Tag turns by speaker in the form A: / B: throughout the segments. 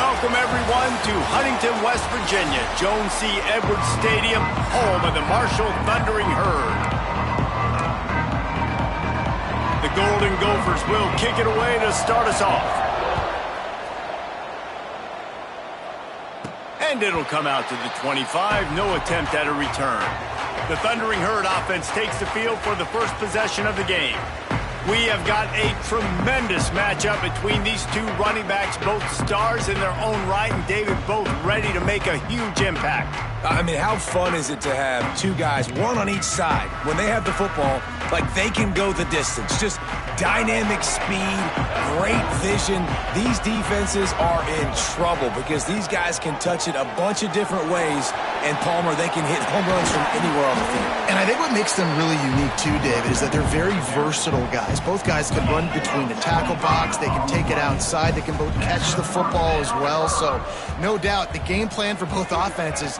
A: Welcome, everyone, to Huntington, West Virginia, Jones C. Edwards Stadium, home of the Marshall Thundering Herd. The Golden Gophers will kick it away to start us off. And it'll come out to the 25, no attempt at a return. The Thundering Herd offense takes the field for the first possession of the game. We have got a tremendous matchup between these two running backs, both stars in their own right, and David, both ready to make a huge impact.
B: I mean, how fun is it to have two guys, one on each side, when they have the football, like they can go the distance. Just dynamic speed, great vision. These defenses are in trouble because these guys can touch it a bunch of different ways, and Palmer, they can hit home runs from anywhere on the field.
C: And I think what makes them really unique too, David, is that they're very versatile guys. Both guys can run between the tackle box. They can take it outside. They can both catch the football as well. So no doubt the game plan for both offenses,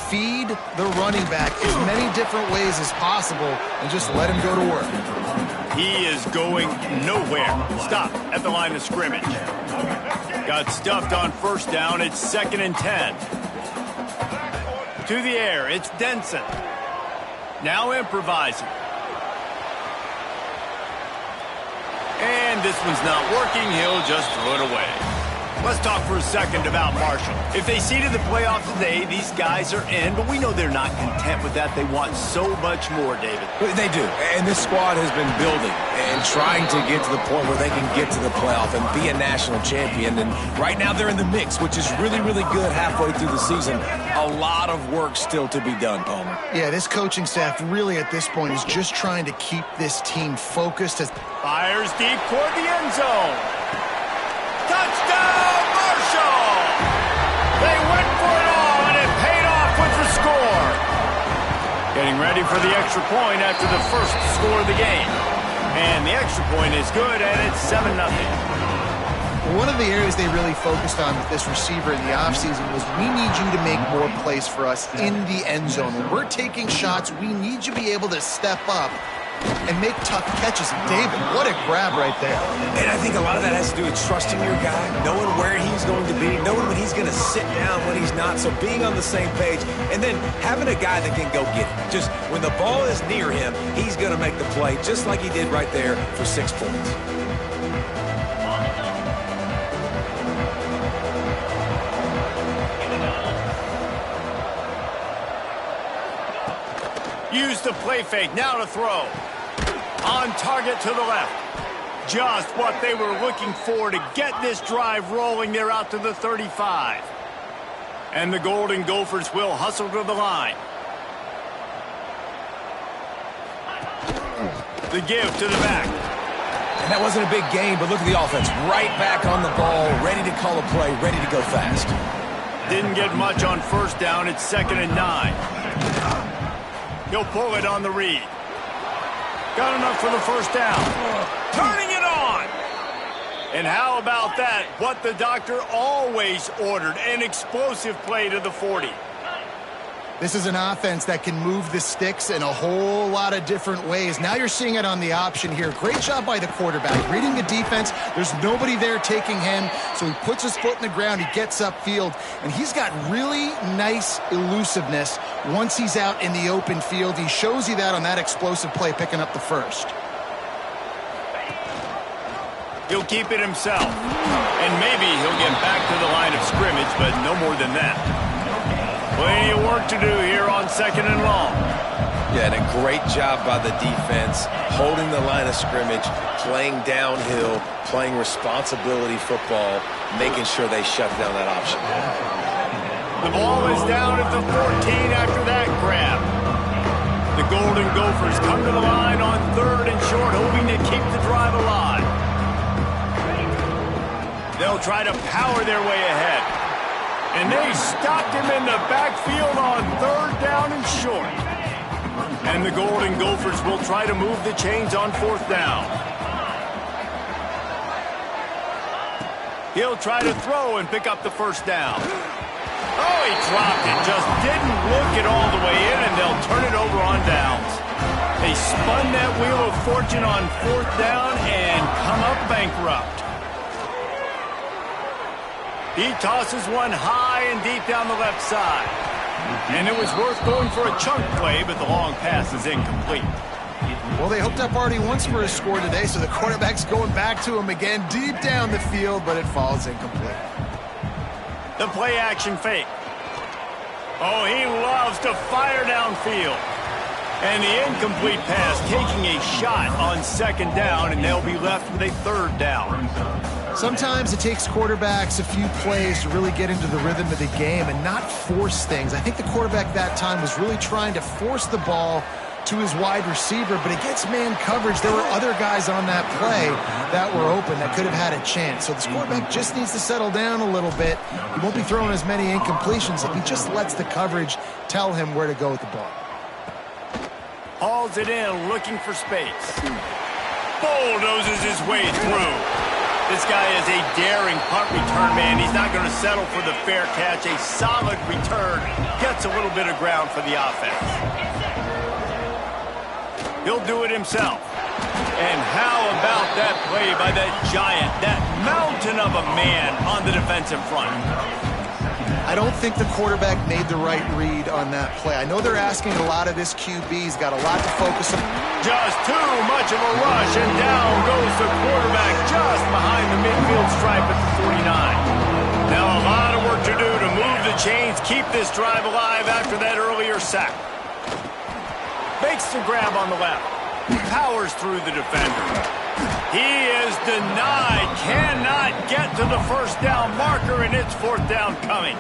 C: feed the running back as many different ways as possible and just let him go to work.
A: He is going nowhere. Stop at the line of scrimmage. Got stuffed on first down. It's 2nd and 10. To the air, it's Denson. Now improvising. And this one's not working. He'll just throw it away. Let's talk for a second about Marshall. If they seeded the playoffs today, these guys are in, but we know they're not content with that. They want so much more, David.
B: They do, and this squad has been building and trying to get to the point where they can get to the playoff and be a national champion, and right now they're in the mix, which is really, really good halfway through the season. A lot of work still to be done, Palmer.
C: Yeah, this coaching staff really at this point is just trying to keep this team focused.
A: Fires deep toward the end zone. Touchdown, Marshall! They went for it all, and it paid off with the score. Getting ready for the extra point after the first score of the game. And the extra point is good, and it's 7-0.
C: One of the areas they really focused on with this receiver in the offseason was we need you to make more plays for us in the end zone. When we're taking shots, we need you to be able to step up and make tough catches. David, what a grab right there.
B: And I think a lot of that has to do with trusting your guy, knowing where he's going to be, knowing when he's going to sit down, when he's not, so being on the same page, and then having a guy that can go get it. Just when the ball is near him, he's going to make the play, just like he did right there for 6 points.
A: Use the play fake, now to throw. On target to the left. Just what they were looking for to get this drive rolling. They're out to the 35. And the Golden Gophers will hustle to the line. The give to the back.
B: And that wasn't a big game, but look at the offense. Right back on the ball, ready to call a play, ready to go fast.
A: Didn't get much on first down. It's 2nd and 9. He'll pull it on the read. Got enough for the first down. Turning it on. And how about that? What the doctor always ordered. An explosive play to the 40.
C: This is an offense that can move the sticks in a whole lot of different ways. Now you're seeing it on the option here. Great job by the quarterback. Reading the defense, there's nobody there taking him, so he puts his foot in the ground, he gets upfield, and he's got really nice elusiveness once he's out in the open field. He shows you that on that explosive play, picking up the first.
A: He'll keep it himself, and maybe he'll get back to the line of scrimmage, but no more than that. Plenty of work to do here on 2nd and long.
B: Yeah, and a great job by the defense, holding the line of scrimmage, playing downhill, playing responsibility football, making sure they shut down that option.
A: The ball is down at the 14 after that grab. The Golden Gophers come to the line on 3rd and short, hoping to keep the drive alive. They'll try to power their way ahead. And they stopped him in the backfield on 3rd down and short. And the Golden Gophers will try to move the chains on 4th down. He'll try to throw and pick up the first down. Oh, he dropped it. Just didn't look it all the way in, and they'll turn it over on downs. They spun that wheel of fortune on 4th down and come up bankrupt. He tosses one high and deep down the left side. And it was worth going for a chunk play, but the long pass is incomplete.
C: Well, they hooked up already once for a score today, so the quarterback's going back to him again deep down the field, but it falls incomplete.
A: The play action fake. Oh, he loves to fire downfield. And the incomplete pass taking a shot on second down, and they'll be left with a third down.
C: Sometimes it takes quarterbacks a few plays to really get into the rhythm of the game and not force things. I think the quarterback that time was really trying to force the ball to his wide receiver, but against man coverage, there were other guys on that play that were open that could have had a chance. So this quarterback just needs to settle down a little bit. He won't be throwing as many incompletions if he just lets the coverage tell him where to go with the ball.
A: Hauls it in, looking for space. Bulldozes his way through. This guy is a daring punt return man. He's not going to settle for the fair catch. A solid return. Gets a little bit of ground for the offense. He'll do it himself. And how about that play by that giant, that mountain of a man on the defensive front?
C: I don't think the quarterback made the right read on that play. I know they're asking a lot of this QB. He's got a lot to focus on.
A: Just too much of a rush, and down goes the quarterback just behind the midfield stripe at the 49. Now a lot of work to do to move the chains, keep this drive alive after that earlier sack. Makes the grab on the left. Powers through the defender. He is denied. Cannot get to the first down marker, and it's fourth down coming.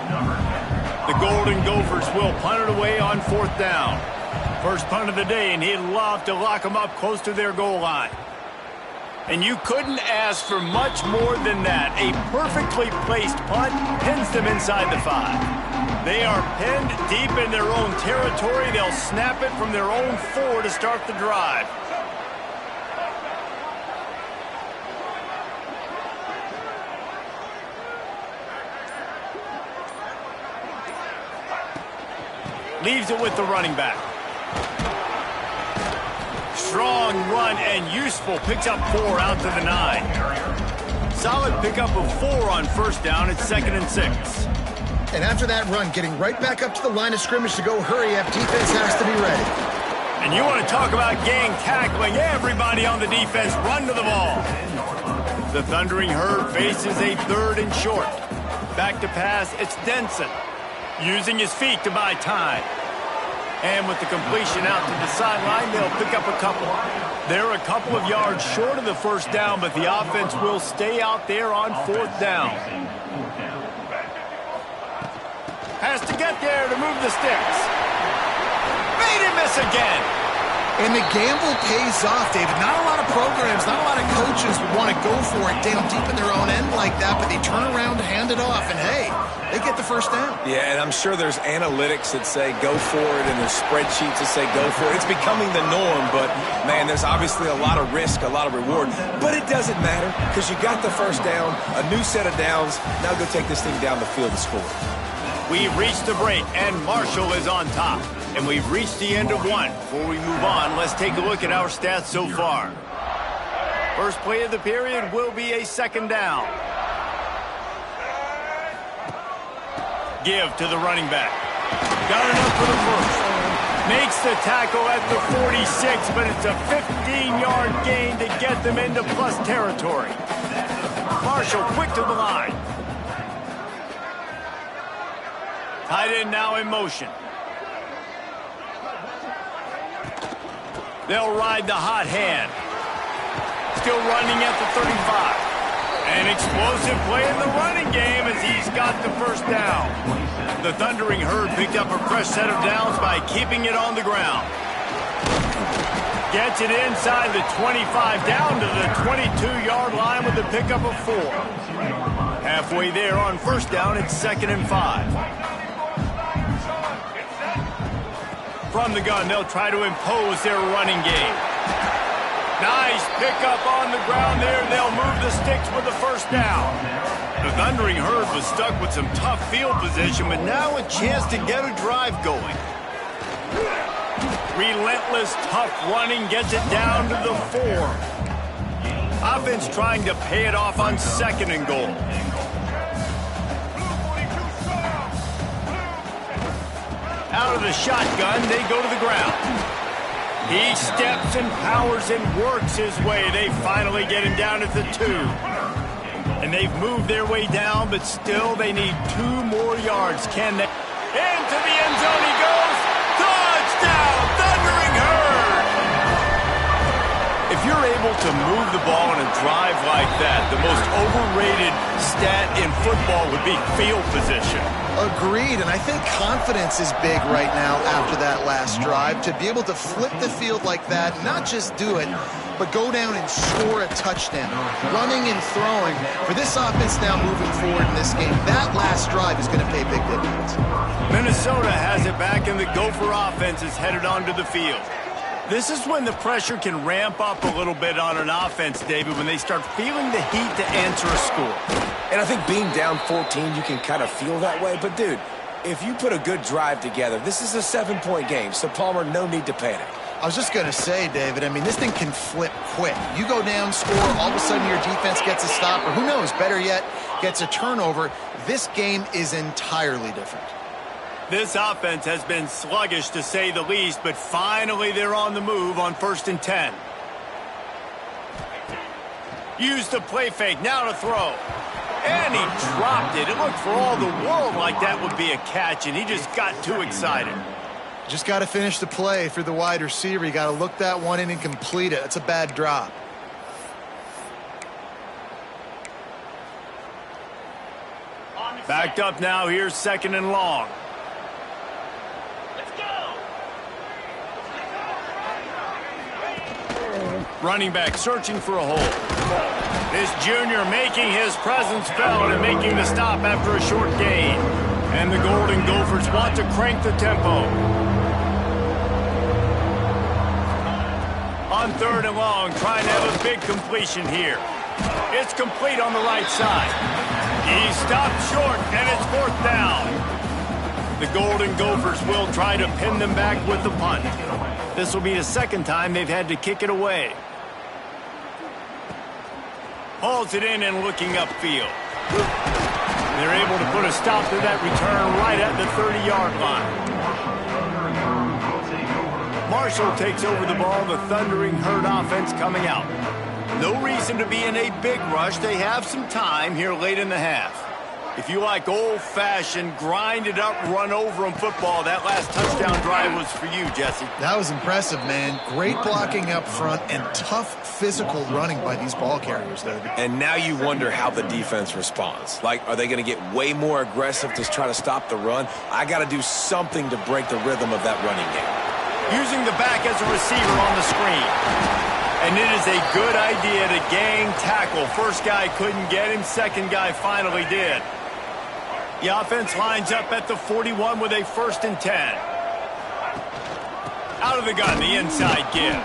A: The Golden Gophers will punt it away on fourth down. First punt of the day, and he'd love to lock them up close to their goal line. And you couldn't ask for much more than that. A perfectly placed punt pins them inside the 5. They are pinned deep in their own territory. They'll snap it from their own 4 to start the drive. Leaves it with the running back. Strong run and useful. Picks up 4 out to the 9. Solid pickup of 4 on first down. It's 2nd and 6.
C: And after that run, getting right back up to the line of scrimmage to go hurry up, defense has to be ready.
A: And you want to talk about gang tackling. Everybody on the defense run to the ball. The Thundering Herd faces a 3rd and short. Back to pass, it's Denson. Using his feet to buy time. And with the completion out to the sideline, they'll pick up a couple. They're a couple of yards short of the first down, but the offense will stay out there on fourth down. Has to get there to move the sticks. Made him miss again.
C: And the gamble pays off, David. Not a lot of programs, not a lot of coaches would want to go for it down deep in their own end like that, but they turn around, hand it off, and hey, they get the first down.
B: Yeah, and I'm sure there's analytics that say go for it, and there's spreadsheets that say go for it. It's becoming the norm, but, man, there's obviously a lot of risk, a lot of reward. But it doesn't matter because you got the first down, a new set of downs. Now go take this thing down the field and score.
A: We've reached the break, and Marshall is on top. And we've reached the end of one. Before we move on, let's take a look at our stats so far. First play of the period will be a 2nd down. Give to the running back. Got enough for the first. Makes the tackle at the 46, but it's a 15-yard gain to get them into plus territory. Marshall quick to the line. Tight end now in motion. They'll ride the hot hand. Still running at the 35. An explosive play in the running game as he's got the first down. The Thundering Herd picked up a fresh set of downs by keeping it on the ground. Gets it inside the 25, down to the 22-yard line with the pickup of 4. Halfway there on first down, it's 2nd and 5. From the gun, they'll try to impose their running game. Nice pickup on the ground there. They'll move the sticks with the first down. The Thundering Herd was stuck with some tough field position, but now a chance to get a drive going. Relentless, tough running gets it down to the 4. Offense trying to pay it off on 2nd and goal. Out of the shotgun, they go to the ground. He steps and powers and works his way. They finally get him down at the 2. And they've moved their way down, but still they need 2 more yards. Can they? Into the end zone he goes. Touchdown, Thundering Herd! If you're able to move the ball in a drive like that, the most overrated stat in football would be field position.
C: Agreed, and I think confidence is big right now after that last drive. To be able to flip the field like that, not just do it, but go down and score a touchdown. Running and throwing. For this offense now moving forward in this game, that last drive is going to pay big dividends.
A: Minnesota has it back, and the Gopher offense is headed onto the field. This is when the pressure can ramp up a little bit on an offense, David, when they start feeling the heat to answer a score.
B: And I think being down 14, you can kind of feel that way. But, dude, if you put a good drive together, this is a 7-point game. So, Palmer, no need to panic.
C: I was just going to say, David, I mean, this thing can flip quick. You go down, score, all of a sudden your defense gets a stop, or who knows, better yet, gets a turnover. This game is entirely different.
A: This offense has been sluggish, to say the least, but finally they're on the move on 1st and 10. Used the play fake, now to throw. And he dropped it. It looked for all the world like that would be a catch, and he just got too excited.
C: Just got to finish the play for the wide receiver. You got to look that one in and complete it. That's a bad drop.
A: Backed up now, here's 2nd and long. Running back searching for a hole. This junior making his presence felt and making the stop after a short gain. And the Golden Gophers want to crank the tempo. On 3rd and long, trying to have a big completion here. It's complete on the right side. He stopped short, and it's 4th down. The Golden Gophers will try to pin them back with the punt. This will be the 2nd time they've had to kick it away. Hauls it in and looking upfield. They're able to put a stop to that return right at the 30-yard line. Marshall takes over the ball, the Thundering Herd offense coming out. No reason to be in a big rush. They have some time here late in the half. If you like old-fashioned, grind-it-up, run-over-'em football, that last touchdown drive was for you, Jesse.
C: That was impressive, man. Great blocking up front and tough physical running by these ball carriers, David.
B: And now you wonder how the defense responds. Like, are they going to get way more aggressive to try to stop the run? I got to do something to break the rhythm of that running game.
A: Using the back as a receiver on the screen. And it is a good idea to gang tackle. First guy couldn't get him, 2nd guy finally did. The offense lines up at the 41 with a 1st and 10. Out of the gun, the inside give.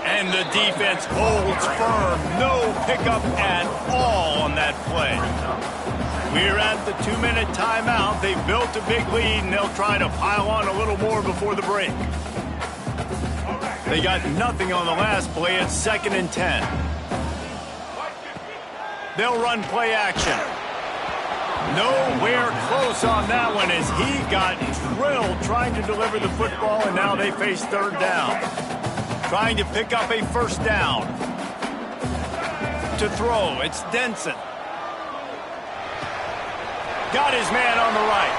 A: And the defense holds firm. No pickup at all on that play. We're at the 2-minute timeout. They've built a big lead, and they'll try to pile on a little more before the break. They got nothing on the last play. It's 2nd and 10. They'll run play action. Nowhere close on that one as he got drilled trying to deliver the football, and now they face 3rd down. Trying to pick up a 1st down. To throw, it's Denson. Got his man on the right.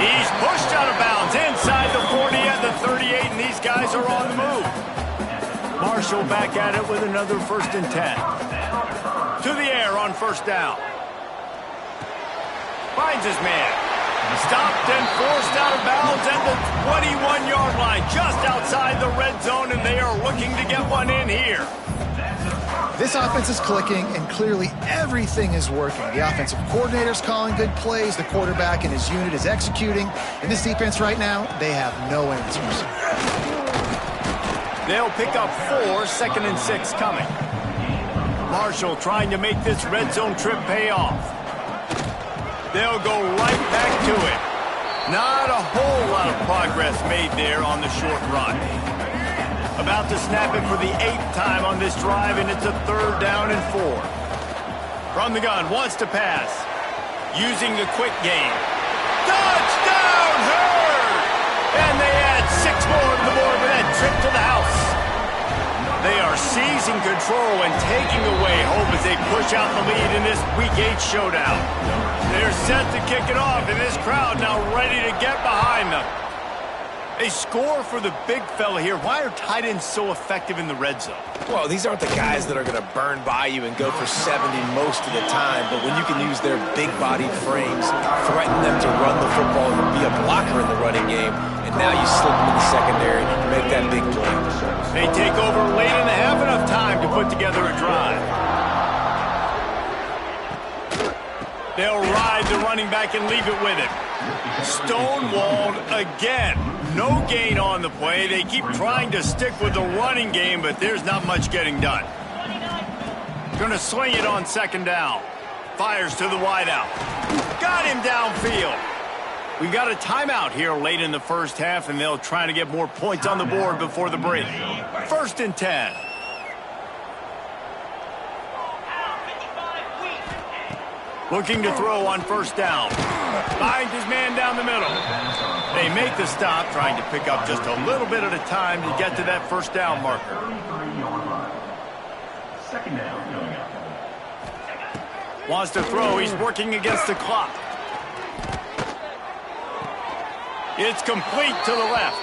A: He's pushed out of bounds inside the 40 at the 38, and these guys are on the move. Marshall back at it with another 1st and 10. To the air on 1st down. Finds his man. Stopped and forced out of bounds at the 21-yard line, just outside the red zone, and they are looking to get one in here.
C: This offense is clicking, and clearly everything is working. The offensive coordinator's calling good plays. The quarterback and his unit is executing. And this defense right now, they have no answers.
A: They'll pick up 4, 2nd and 6 coming. Marshall trying to make this red zone trip pay off. They'll go right back to it. Not a whole lot of progress made there on the short run. About to snap it for the 8th time on this drive, and it's a 3rd down and 4. From the gun, wants to pass. Using the quick game. Touchdown, Herd! And they add 6 more to the board with that trip to the house. They are seizing control and taking away hope as they push out the lead in this Week 8 showdown. They're set to kick it off, and this crowd now ready to get behind them. A score for the big fella here. Why are tight ends so effective in the red zone?
B: Well, these aren't the guys that are going to burn by you and go for 70 most of the time, but when you can use their big-bodied frames, threaten them to run the football and be a blocker in the running game, and now you slip them in the secondary and make that big play.
A: They take over late in the half, enough time to put together a drive. They'll ride the running back and leave it with him. Stonewalled again. No gain on the play. They keep trying to stick with the running game, but there's not much getting done. Going to swing it on second down. Fires to the wideout. Got him downfield. We've got a timeout here late in the first half, and they'll try to get more points on the board before the break. 1st and 10. Looking to throw on first down. Finds his man down the middle. They make the stop, trying to pick up just a little bit at a time to get to that first down marker. Wants to throw. He's working against the clock. It's complete to the left.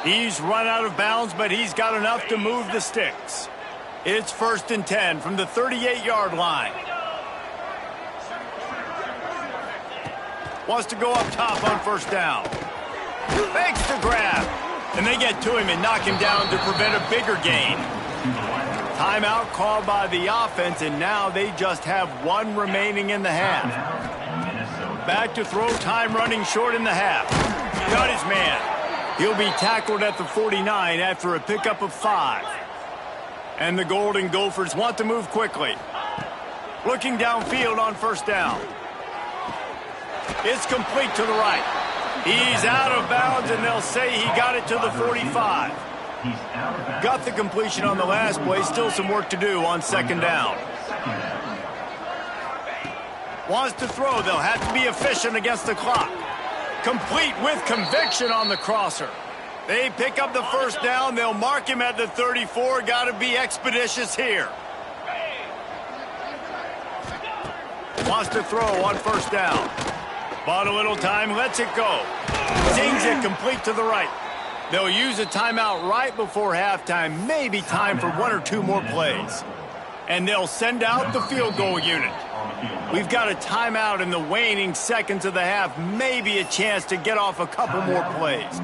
A: He's run out of bounds, but he's got enough to move the sticks. It's 1st and 10 from the 38-yard line. Wants to go up top on first down. Fakes the grab. And they get to him and knock him down to prevent a bigger gain. Timeout called by the offense, and now they just have 1 remaining in the half. Back to throw, time running short in the half. Got his man. He'll be tackled at the 49 after a pickup of 5. And the Golden Gophers want to move quickly. Looking downfield on first down. It's complete to the right. He's out of bounds, and they'll say he got it to the 45. Got the completion on the last play. Still some work to do on second down. Wants to throw. They'll have to be efficient against the clock. Complete with conviction on the crosser. They pick up the first down. They'll mark him at the 34. Got to be expeditious here. Wants to throw on first down. Bought a little time, lets it go. Zings it complete to the right. They'll use a timeout right before halftime. Maybe time for 1 or 2 more plays. And they'll send out the field goal unit. We've got a timeout in the waning seconds of the half. Maybe a chance to get off a couple more plays.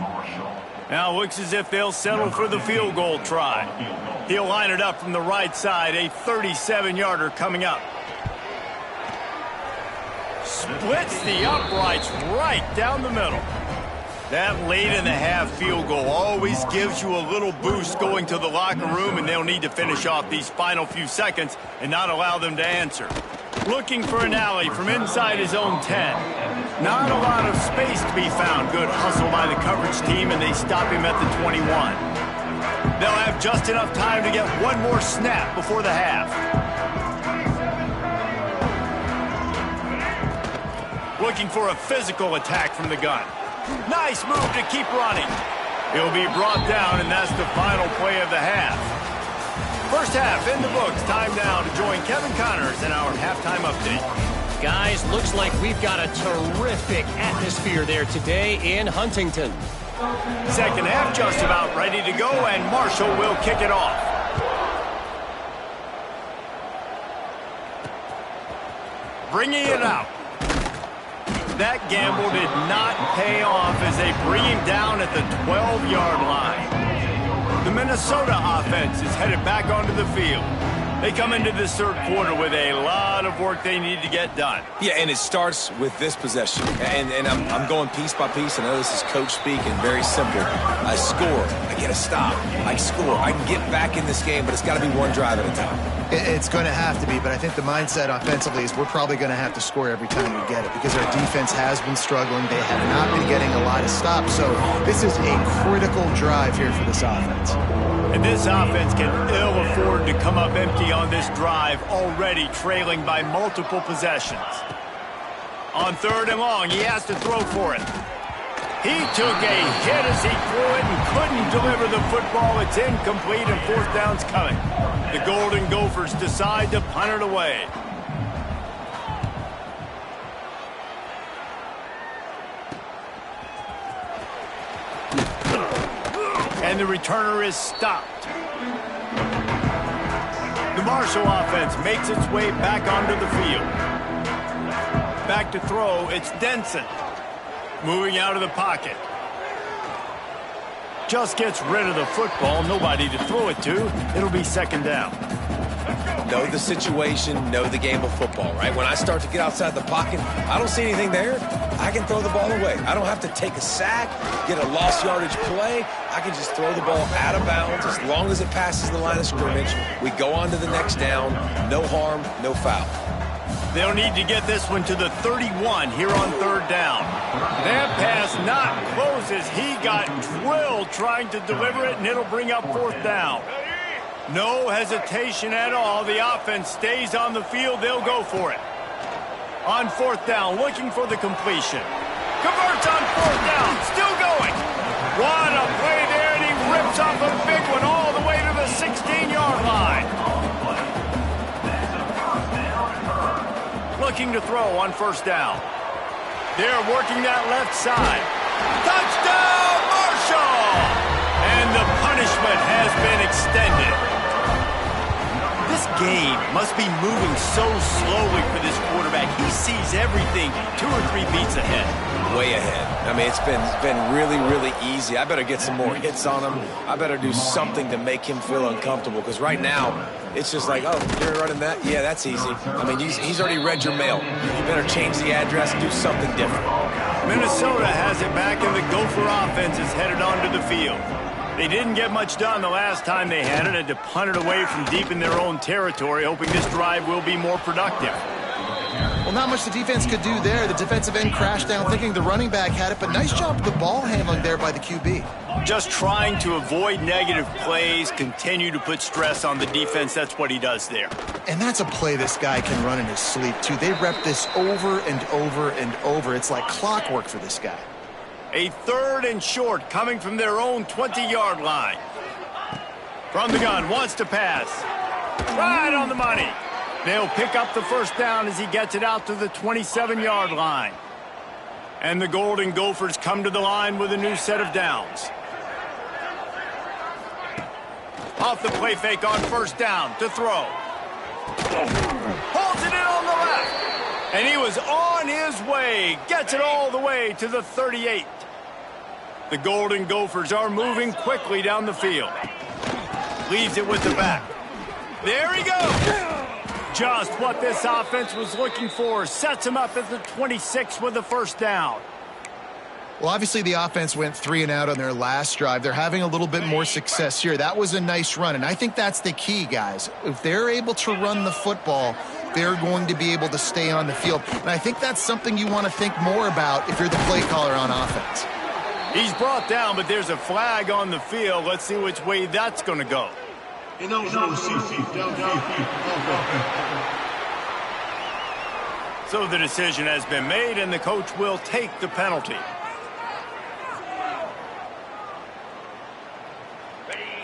A: Now looks as if they'll settle for the field goal try. He'll line it up from the right side. A 37-yarder coming up. Splits the uprights right down the middle. That late in the half field goal always gives you a little boost going to the locker room, and they'll need to finish off these final few seconds and not allow them to answer. Looking for an alley from inside his own 10. Not a lot of space to be found. Good hustle by the coverage team, and they stop him at the 21. They'll have just enough time to get 1 more snap before the half. Looking for a physical attack from the gun. Nice move to keep running. He'll be brought down, and that's the final play of the half. First half in the books. Time now to join Kevin Connors in our halftime update.
D: Guys, looks like we've got a terrific atmosphere there today in Huntington.
A: Second half just about ready to go, and Marshall will kick it off. Bringing it out. That gamble did not pay off as they bring him down at the 12-yard line. The Minnesota offense is headed back onto the field. They come into this third quarter with a lot of work they need to get done.
B: Yeah, and it starts with this possession. And I'm going piece by piece. I know this is coach speak and very simple. I score. I get a stop. I score. I can get back in this game, but it's got to be one drive at a time.
C: It's going to have to be, but I think the mindset offensively is we're probably going to have to score every time we get it because our defense has been struggling. They have not been getting a lot of stops, so this is a critical drive here for this offense.
A: And this offense can ill afford to come up empty on this drive, already trailing by multiple possessions. On 3rd and long, he has to throw for it. He took a hit as he threw it and couldn't deliver the football. It's incomplete and fourth down's coming. The Golden Gophers decide to punt it away. And the returner is stopped. The Marshall offense makes its way back onto the field. Back to throw, it's Denson. Moving out of the pocket. Just gets rid of the football, nobody to throw it to. It'll be second down.
B: Know the situation, know the game of football, right? When I start to get outside the pocket, I don't see anything there, I can throw the ball away. I don't have to take a sack, get a lost yardage play. I can just throw the ball out of bounds as long as it passes the line of scrimmage. We go on to the next down. No harm, no foul.
A: They'll need to get this one to the 31 here on third down. That pass not closes. He got drilled trying to deliver it, and it'll bring up fourth down. No hesitation at all. The offense stays on the field. They'll go for it. On fourth down, looking for the completion. Converts on fourth down. Still going. What a play there, and he rips off a big one all the way to the 16-yard line. Looking to throw on first down. They're working that left side. Touchdown, Marshall! And the punishment has been extended. This game must be moving so slowly for this quarterback. He sees everything 2 or 3 beats ahead.
B: Way ahead. I mean, it's been really, really easy. I better get some more hits on him. I better do something to make him feel uncomfortable, because right now, it's just like, oh, you're running that? Yeah, that's easy. I mean, he's already read your mail. You better change the address, do something different.
A: Minnesota has it back, and the Gopher offense is headed onto the field. They didn't get much done the last time they had it, and to punt it away from deep in their own territory, hoping this drive will be more productive.
C: Well, not much the defense could do there. The defensive end crashed down thinking the running back had it, but nice job of the ball handling there by the QB.
A: Just trying to avoid negative plays, continue to put stress on the defense. That's what he does there.
C: And that's a play this guy can run in his sleep, too. They rep this over and over and over. It's like clockwork for this guy.
A: A third and short coming from their own 20-yard line. From the gun, wants to pass. Right on the money. They'll pick up the first down as he gets it out to the 27-yard line. And the Golden Gophers come to the line with a new set of downs. Off the play fake on first down to throw. Holds it in on the left. And he was on his way. Gets it all the way to the 38. The Golden Gophers are moving quickly down the field. Leaves it with the back. There he goes. Just what this offense was looking for. Sets him up at the 26 with the first down.
C: Well, obviously the offense went 3 and out on their last drive. They're having a little bit more success here. That was a nice run, and I think that's the key, guys. If they're able to run the football, they're going to be able to stay on the field. And I think that's something you want to think more about if you're the play caller on offense.
A: He's brought down, but there's a flag on the field. Let's see which way that's going to go. So the decision has been made, and the coach will take the penalty.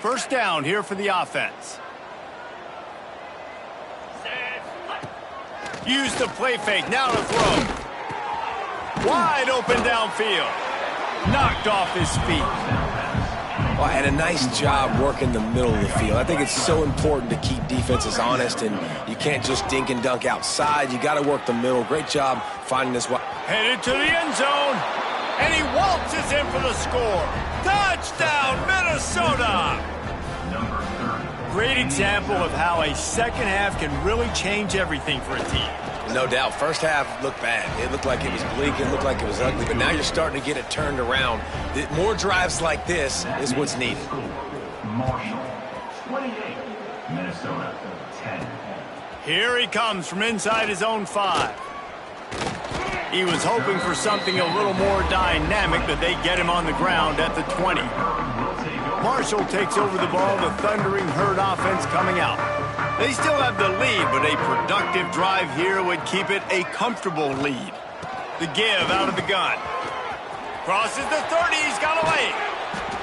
A: First down here for the offense. Use the play fake, now to throw. Wide open downfield. Knocked off his feet.
B: Well, and a nice job working the middle of the field. I think it's so important to keep defenses honest, and you can't just dink and dunk outside. You got to work the middle. Great job finding this one.
A: Headed to the end zone, and he waltzes in for the score. Touchdown, Minnesota! Great example of how a second half can really change everything for a team.
B: No doubt. First half looked bad. It looked like it was bleak. It looked like it was ugly. But now you're starting to get it turned around. More drives like this is what's needed.
E: Marshall, 28. Minnesota, 10.
A: Here he comes from inside his own 5. He was hoping for something a little more dynamic, but they get him on the ground at the 20. Marshall takes over the ball. The Thundering Herd offense coming out. They still have the lead, but a productive drive here would keep it a comfortable lead. The give out of the gun. Crosses the 30. He's got away.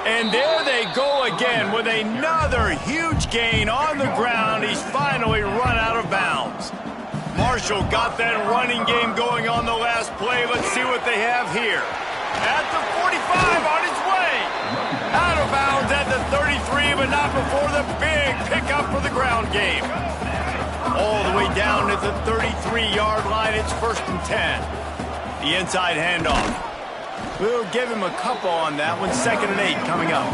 A: And there they go again with another huge gain on the ground. He's finally run out of bounds. Marshall got that running game going on the last play. Let's see what they have here. At the 45, on his way. Out of bounds at the 33, but not before the big pickup for the ground game. All the way down at the 33-yard line. It's 1st and 10. The inside handoff. We'll give him a couple on that one. 2nd and 8 coming up.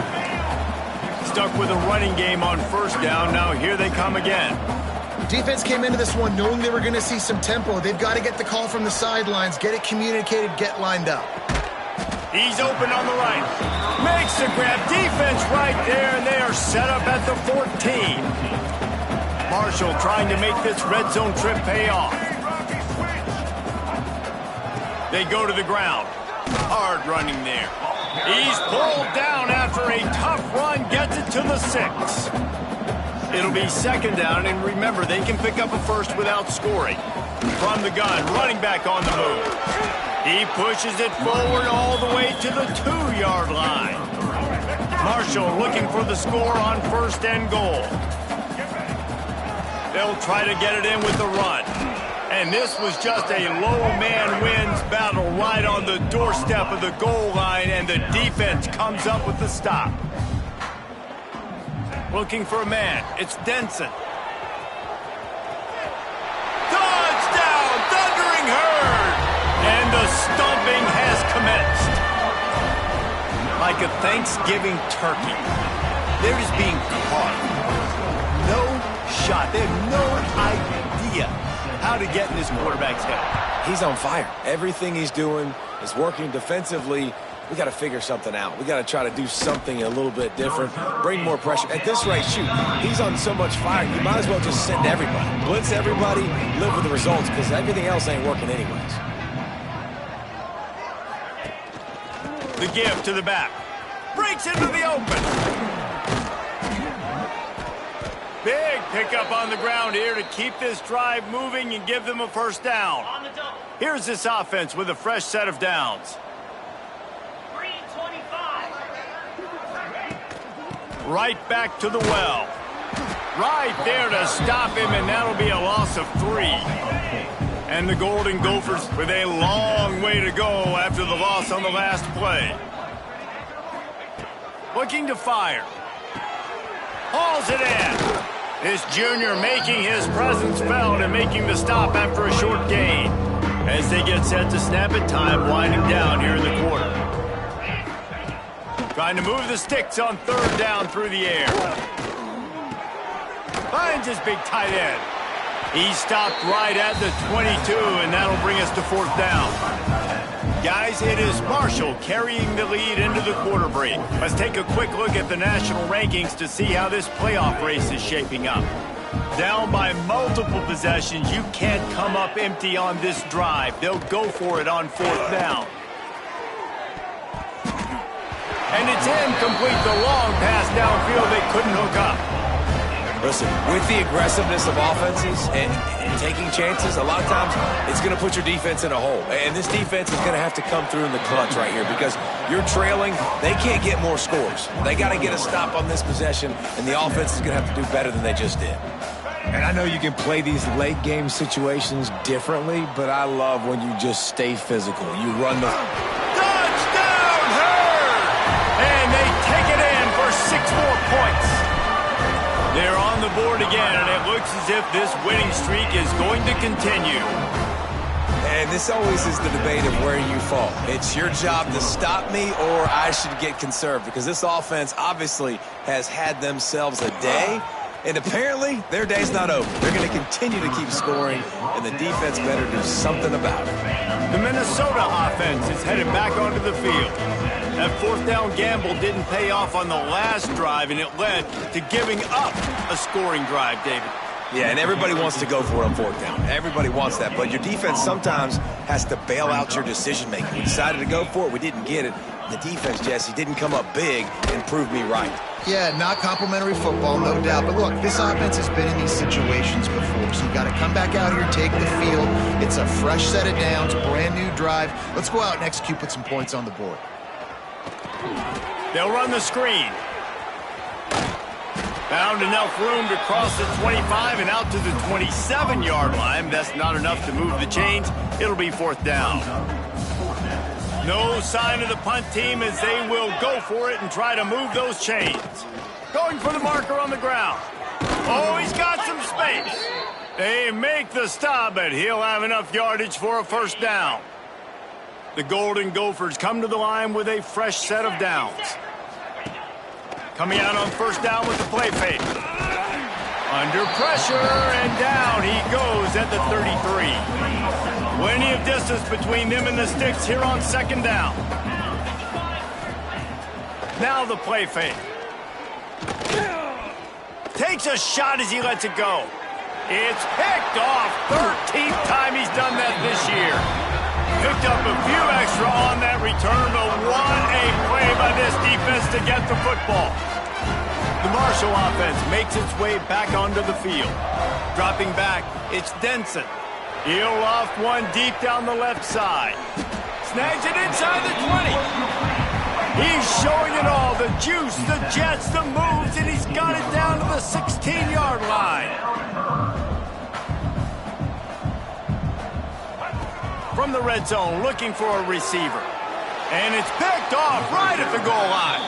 A: Stuck with a running game on 1st down. Now here they come again.
C: Defense came into this one knowing they were going to see some tempo. They've got to get the call from the sidelines, get it communicated, get lined up.
A: He's open on the right. Makes the grab. Defense right there, and they are set up at the 14. Marshall trying to make this red zone trip pay off. They go to the ground. Hard running there. He's pulled down after a tough run. Gets it to the 6. It'll be 2nd down, and remember, they can pick up a first without scoring. From the gun, running back on the move. He pushes it forward all the way to the 2-yard line. Marshall looking for the score on 1st and goal. They'll try to get it in with the run. And this was just a low man wins battle right on the doorstep of the goal line, and the defense comes up with the stop. Looking for a man. It's Denson. Touchdown! Thundering herd! And the stomping has commenced. Like a Thanksgiving turkey. They're just being caught. No shot. They have no idea how to get in this quarterback's head.
B: He's on fire. Everything he's doing is working defensively. We got to figure something out. We got to try to do something a little bit different. Bring more pressure. At this rate, shoot, he's on so much fire. You might as well just send everybody. Blitz everybody, live with the results, because everything else ain't working anyways.
A: The give to the back. Breaks into the open. Big pickup on the ground here to keep this drive moving and give them a 1st down. Here's this offense with a fresh set of downs. Right back to the well. Right there to stop him, and that'll be a loss of 3. And the Golden Gophers with a long way to go after the loss on the last play. Looking to fire. Hauls it in. This junior making his presence felt and making the stop after a short gain. As they get set to snap it, time winding down here in the quarter. Trying to move the sticks on 3rd down through the air. Finds his big tight end. He stopped right at the 22, and that'll bring us to 4th down. Guys, it is Marshall carrying the lead into the quarter break. Let's take a quick look at the national rankings to see how this playoff race is shaping up. Down by multiple possessions, you can't come up empty on this drive. They'll go for it on 4th down. And it's incomplete. The long pass downfield, they couldn't hook up.
B: Listen, with the aggressiveness of offenses and taking chances, a lot of times it's going to put your defense in a hole. And this defense is going to have to come through in the clutch right here because you're trailing. They can't get more scores. They got to get a stop on this possession, and the offense is going to have to do better than they just did.
F: And I know you can play these late game situations differently, but I love when you just stay physical. You run the...
A: Touchdown, Herd! And they take it in for 6 more points. They're on the board again, and it looks as if this winning streak is going to continue.
B: And this always is the debate of where you fall. It's your job to stop me, or I should get conserved, because this offense obviously has had themselves a day, and apparently their day's not over. They're going to continue to keep scoring, and the defense better do something about it.
A: The Minnesota offense is headed back onto the field. That 4th down gamble didn't pay off on the last drive, and it led to giving up a scoring drive, David.
B: Yeah, and everybody wants to go for it on 4th down. Everybody wants that, but your defense sometimes has to bail out your decision-making. We decided to go for it. We didn't get it. The defense, Jesse, didn't come up big and prove me right.
C: Yeah, not complimentary football, no doubt. But look, this offense has been in these situations before, so you got to come back out here, take the field. It's a fresh set of downs, brand new drive. Let's go out and execute, put some points on the board.
A: They'll run the screen. Found enough room to cross the 25 and out to the 27-yard line. That's not enough to move the chains. It'll be 4th down. No sign of the punt team as they will go for it and try to move those chains. Going for the marker on the ground. Oh, he's got some space. They make the stop, but he'll have enough yardage for a 1st down. The Golden Gophers come to the line with a fresh set of downs. Coming out on 1st down with the play fake. Under pressure, and down he goes at the 33. Plenty of distance between them and the sticks here on 2nd down. Now the play fake. Takes a shot as he lets it go. It's picked off. 13th time he's done that this year. Picked up a few extra on that return, but what a play by this defense to get the football. The Marshall offense makes its way back onto the field. Dropping back, it's Denson. He'll loft one deep down the left side. Snags it inside the 20. He's showing it all, the juice, the jets, the moves, and he's got it down to the 16-yard line. From the red zone, looking for a receiver. And it's picked off right at the goal line.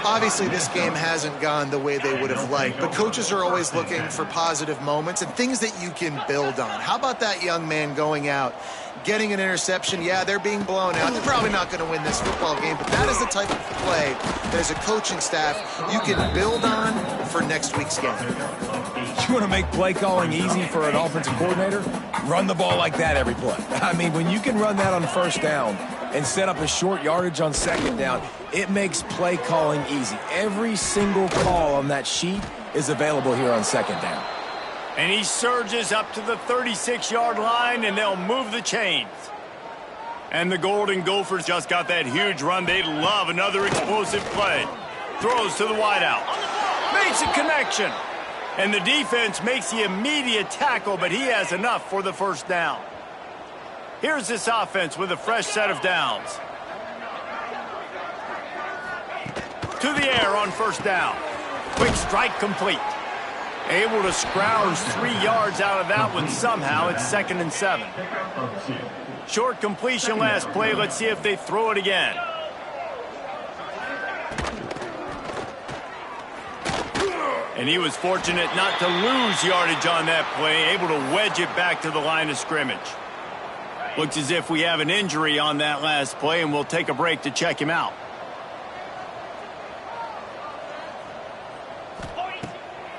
C: Obviously, this game hasn't gone the way they would have liked, but coaches are always looking for positive moments and things that you can build on. How about that young man going out, getting an interception? Yeah, they're being blown out. They're probably not going to win this football game, but that is the type of play that as a coaching staff you can build on for next week's game.
B: You want to make play calling easy for an offensive coordinator? Run the ball like that every play. I mean, when you can run that on 1st down and set up a short yardage on 2nd down, it makes play calling easy. Every single call on that sheet is available here on 2nd down.
A: And he surges up to the 36-yard line, and they'll move the chains. And the Golden Gophers just got that huge run. They love another explosive play. Throws to the wideout. Makes a connection. And the defense makes the immediate tackle, but he has enough for the 1st down. Here's this offense with a fresh set of downs. To the air on 1st down. Quick strike complete. Able to scrounge 3 yards out of that one somehow. It's 2nd and 7. Short completion last play. Let's see if they throw it again. And he was fortunate not to lose yardage on that play. Able to wedge it back to the line of scrimmage. Looks as if we have an injury on that last play, and we'll take a break to check him out.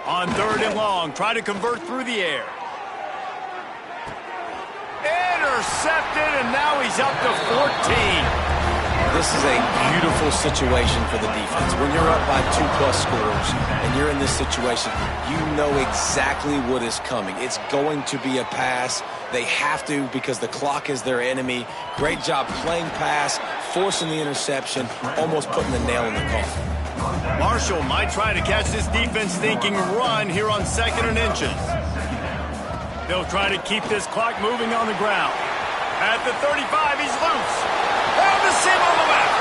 A: On 3rd and long, try to convert through the air. Intercepted, and now he's up to 14.
F: This is a beautiful situation for the defense. When you're up by 2+ scores and you're in this situation, you know exactly what is coming. It's going to be a pass. They have to because the clock is their enemy. Great job playing pass, forcing the interception, almost putting the nail in the coffin.
A: Marshall might try to catch this defense thinking run here on 2nd and inches. They'll try to keep this clock moving on the ground. At the 35, he's loose. Found the seam on the left.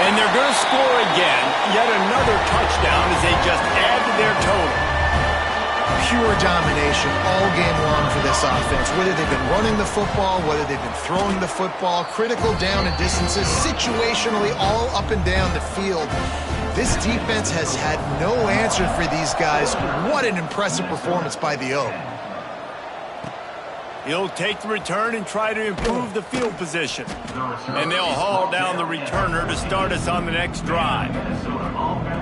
A: And they're going to score again. Yet another touchdown as they just add to their total.
C: Pure domination all game long for this offense. Whether they've been running the football, whether they've been throwing the football, critical down and distances, situationally all up and down the field. This defense has had no answer for these guys. What an impressive performance by the O.
A: He'll take the return and try to improve the field position. And they'll haul down the returner to start us on the next drive.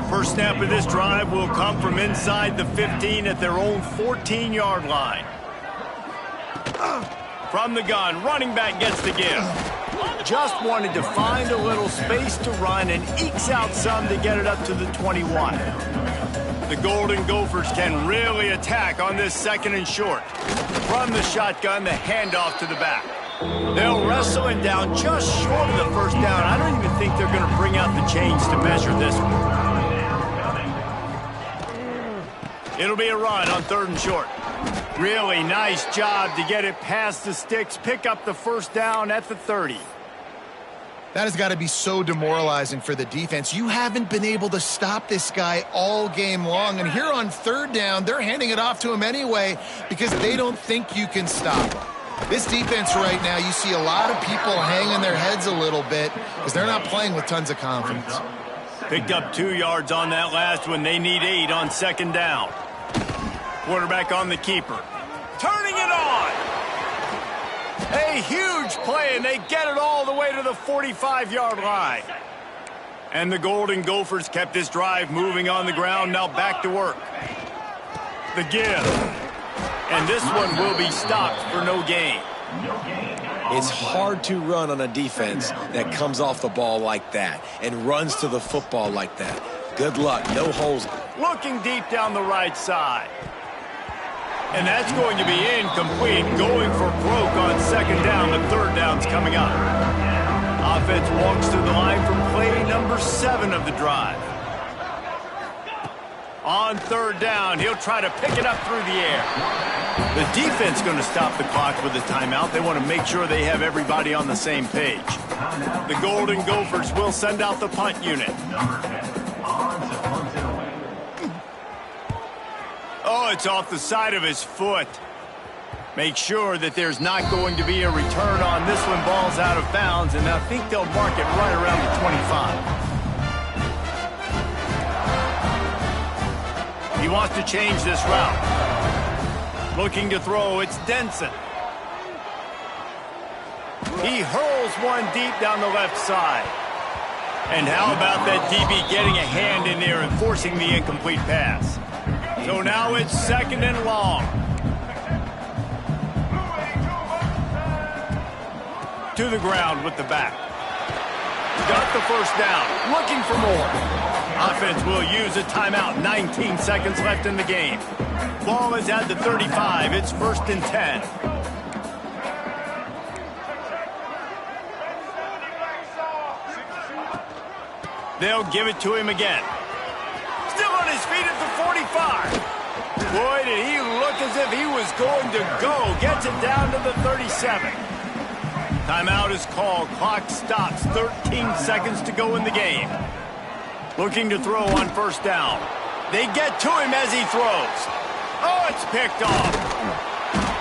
A: First snap of this drive will come from inside the 15 at their own 14-yard line. From the gun, running back gets the give. Just wanted to find a little space to run and ekes out some to get it up to the 21. The Golden Gophers can really attack on this 2nd and short. From the shotgun, the handoff to the back. They'll wrestle it down just short of the 1st down. I don't even think they're going to bring out the chains to measure this one. It'll be a run on 3rd and short. Really nice job to get it past the sticks, pick up the 1st down at the 30.
C: That has got to be so demoralizing for the defense. You haven't been able to stop this guy all game long. And here on third down, they're handing it off to him anyway because they don't think you can stop him. This defense right now, you see a lot of people hanging their heads a little bit because they're not playing with tons of confidence.
A: Picked up 2 yards on that last one. They need 8 on second down. Quarterback on the keeper. Turning it on. A huge play, and they get it all the way to the 45-yard line. And the Golden Gophers kept this drive moving on the ground. Now back to work. The give. And this one will be stopped for no gain.
F: It's hard to run on a defense that comes off the ball like that and runs to the football like that. Good luck. No holes.
A: Looking deep down the right side. And that's going to be incomplete. Going for broke on second down. The third down's coming up. Offense walks to the line for play number 7 of the drive. On third down, he'll try to pick it up through the air. The defense going to stop the clock with a timeout. They want to make sure they have everybody on the same page. The Golden Gophers will send out the punt unit. Oh, it's off the side of his foot. Make sure that there's not going to be a return on this one. Ball's out of bounds, and I think they'll mark it right around the 25. He wants to change this route. Looking to throw, it's Denson. He hurls one deep down the left side. And how about that DB getting a hand in there and forcing the incomplete pass? So now it's second and long. To the ground with the back. Got the first down. Looking for more. Offense will use a timeout. 19 seconds left in the game. Ball is at the 35. It's first and 10. They'll give it to him again. Still on his feet at the 45. Boy, did he look as if he was going to go. Gets it down to the 37. Timeout is called. Clock stops. 13 seconds to go in the game. Looking to throw on first down. They get to him as he throws. Oh, it's picked off.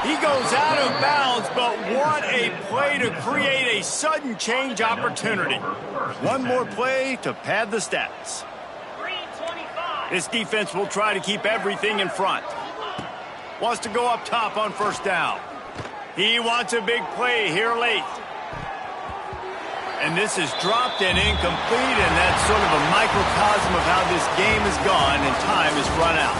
A: He goes out of bounds, but what a play to create a sudden change opportunity. One more play to pad the stats. This defense will try to keep everything in front. Wants to go up top on first down. He wants a big play here late. And this is dropped and incomplete, and that's sort of a microcosm of how this game has gone, and time has run out.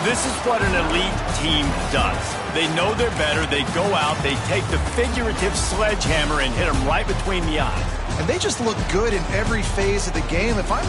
A: This is what an elite team does. They know they're better. They go out. They take the figurative sledgehammer and hit them right between the eyes.
C: And they just look good in every phase of the game. If I'm